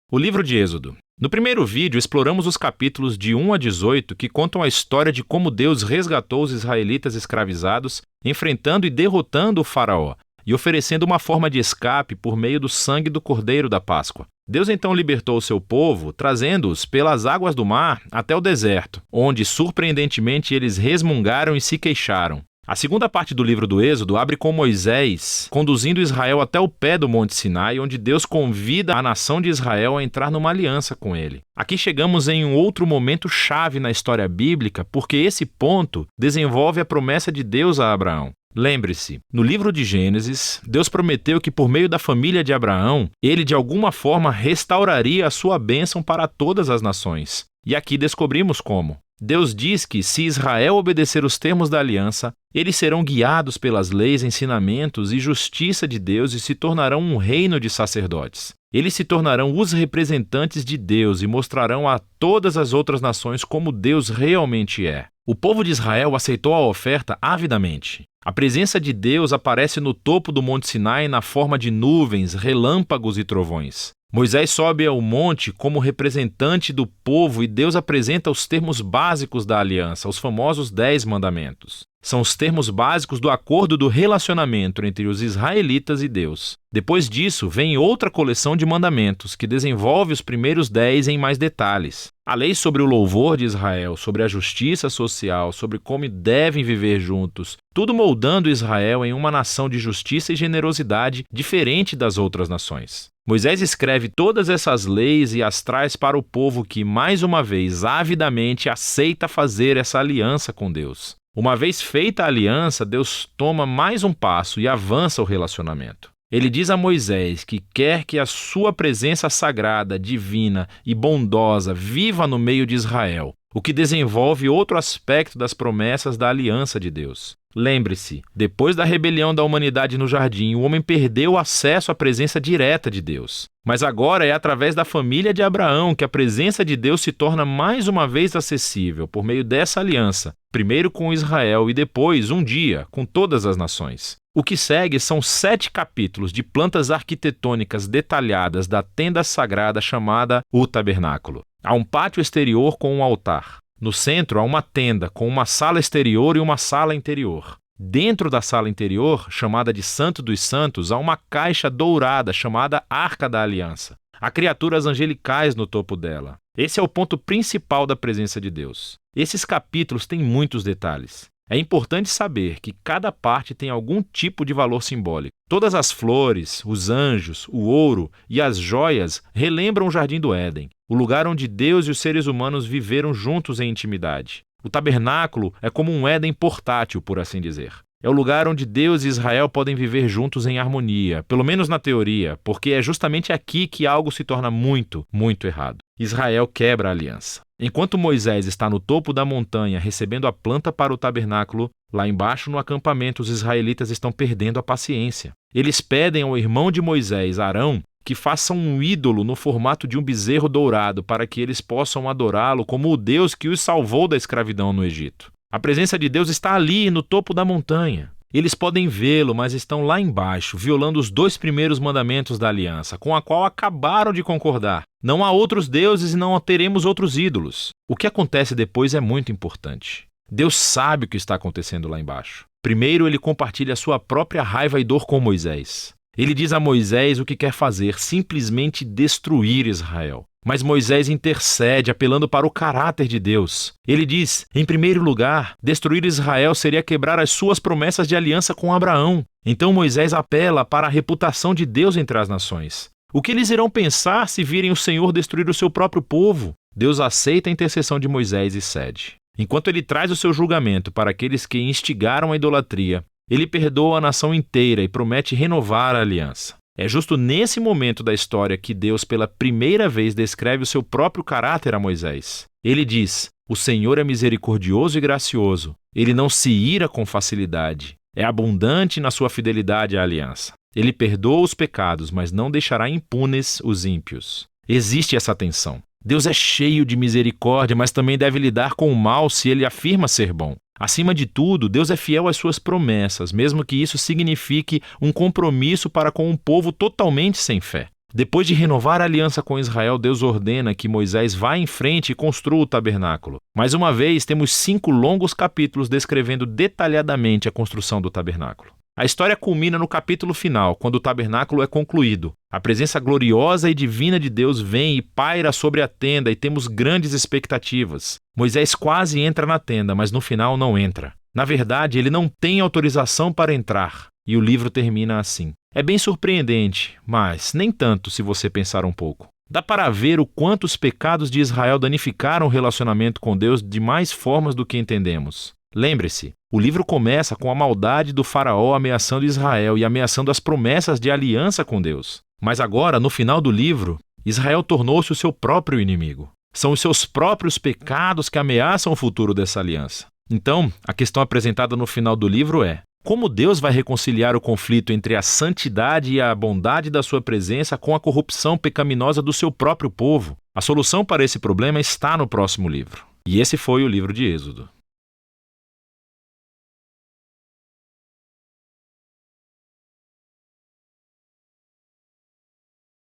O livro de Êxodo. No primeiro vídeo, exploramos os capítulos de 1 a 18 que contam a história de como Deus resgatou os israelitas escravizados, enfrentando e derrotando o faraó e oferecendo uma forma de escape por meio do sangue do Cordeiro da Páscoa. Deus então libertou o seu povo, trazendo-os pelas águas do mar até o deserto, onde surpreendentemente eles resmungaram e se queixaram. A segunda parte do livro do Êxodo abre com Moisés conduzindo Israel até o pé do Monte Sinai, onde Deus convida a nação de Israel a entrar numa aliança com ele. Aqui chegamos em um outro momento chave na história bíblica, porque esse ponto desenvolve a promessa de Deus a Abraão. Lembre-se, no livro de Gênesis, Deus prometeu que por meio da família de Abraão, ele de alguma forma restauraria a sua bênção para todas as nações. E aqui descobrimos como. Deus diz que, se Israel obedecer os termos da aliança, eles serão guiados pelas leis, ensinamentos e justiça de Deus e se tornarão um reino de sacerdotes. Eles se tornarão os representantes de Deus e mostrarão a todas as outras nações como Deus realmente é. O povo de Israel aceitou a oferta avidamente. A presença de Deus aparece no topo do Monte Sinai na forma de nuvens, relâmpagos e trovões. Moisés sobe ao monte como representante do povo e Deus apresenta os termos básicos da aliança, os famosos 10 mandamentos. São os termos básicos do acordo do relacionamento entre os israelitas e Deus. Depois disso, vem outra coleção de mandamentos que desenvolve os primeiros 10 em mais detalhes. A lei sobre o louvor de Israel, sobre a justiça social, sobre como devem viver juntos, tudo moldando Israel em uma nação de justiça e generosidade diferente das outras nações. Moisés escreve todas essas leis e as traz para o povo que, mais uma vez, avidamente aceita fazer essa aliança com Deus. Uma vez feita a aliança, Deus toma mais um passo e avança o relacionamento. Ele diz a Moisés que quer que a sua presença sagrada, divina e bondosa viva no meio de Israel, o que desenvolve outro aspecto das promessas da aliança de Deus. Lembre-se, depois da rebelião da humanidade no jardim, o homem perdeu o acesso à presença direta de Deus. Mas agora é através da família de Abraão que a presença de Deus se torna mais uma vez acessível por meio dessa aliança, primeiro com Israel e depois, um dia, com todas as nações. O que segue são 7 capítulos de plantas arquitetônicas detalhadas da tenda sagrada chamada o tabernáculo. Há um pátio exterior com um altar. No centro há uma tenda com uma sala exterior e uma sala interior. Dentro da sala interior, chamada de Santo dos Santos, há uma caixa dourada chamada Arca da Aliança. Há criaturas angelicais no topo dela. Esse é o ponto principal da presença de Deus. Esses capítulos têm muitos detalhes. É importante saber que cada parte tem algum tipo de valor simbólico. Todas as flores, os anjos, o ouro e as joias relembram o Jardim do Éden, o lugar onde Deus e os seres humanos viveram juntos em intimidade. O tabernáculo é como um Éden portátil, por assim dizer. É o lugar onde Deus e Israel podem viver juntos em harmonia, pelo menos na teoria, porque é justamente aqui que algo se torna muito, muito errado. Israel quebra a aliança. Enquanto Moisés está no topo da montanha recebendo a planta para o tabernáculo, lá embaixo no acampamento os israelitas estão perdendo a paciência. Eles pedem ao irmão de Moisés, Arão, que faça um ídolo no formato de um bezerro dourado para que eles possam adorá-lo como o Deus que os salvou da escravidão no Egito. A presença de Deus está ali, no topo da montanha. Eles podem vê-lo, mas estão lá embaixo, violando os 2 primeiros mandamentos da aliança, com a qual acabaram de concordar. Não há outros deuses e não teremos outros ídolos. O que acontece depois é muito importante. Deus sabe o que está acontecendo lá embaixo. Primeiro, ele compartilha a sua própria raiva e dor com Moisés. Ele diz a Moisés o que quer fazer, simplesmente destruir Israel. Mas Moisés intercede, apelando para o caráter de Deus. Ele diz, em primeiro lugar, destruir Israel seria quebrar as suas promessas de aliança com Abraão. Então Moisés apela para a reputação de Deus entre as nações. O que eles irão pensar se virem o Senhor destruir o seu próprio povo? Deus aceita a intercessão de Moisés e cede. Enquanto ele traz o seu julgamento para aqueles que instigaram a idolatria, ele perdoa a nação inteira e promete renovar a aliança. É justo nesse momento da história que Deus pela primeira vez descreve o seu próprio caráter a Moisés. Ele diz, o Senhor é misericordioso e gracioso. Ele não se ira com facilidade. É abundante na sua fidelidade à aliança. Ele perdoa os pecados, mas não deixará impunes os ímpios. Existe essa tensão. Deus é cheio de misericórdia, mas também deve lidar com o mal se ele afirma ser bom. Acima de tudo, Deus é fiel às suas promessas, mesmo que isso signifique um compromisso para com um povo totalmente sem fé. Depois de renovar a aliança com Israel, Deus ordena que Moisés vá em frente e construa o tabernáculo. Mais uma vez, temos 5 longos capítulos descrevendo detalhadamente a construção do tabernáculo. A história culmina no capítulo final, quando o tabernáculo é concluído. A presença gloriosa e divina de Deus vem e paira sobre a tenda e temos grandes expectativas. Moisés quase entra na tenda, mas no final não entra. Na verdade, ele não tem autorização para entrar. E o livro termina assim. É bem surpreendente, mas nem tanto se você pensar um pouco. Dá para ver o quanto os pecados de Israel danificaram o relacionamento com Deus de mais formas do que entendemos. Lembre-se, o livro começa com a maldade do faraó ameaçando Israel e ameaçando as promessas de aliança com Deus. Mas agora, no final do livro, Israel tornou-se o seu próprio inimigo. São os seus próprios pecados que ameaçam o futuro dessa aliança. Então, a questão apresentada no final do livro é: como Deus vai reconciliar o conflito entre a santidade e a bondade da sua presença com a corrupção pecaminosa do seu próprio povo? A solução para esse problema está no próximo livro. E esse foi o livro de Êxodo.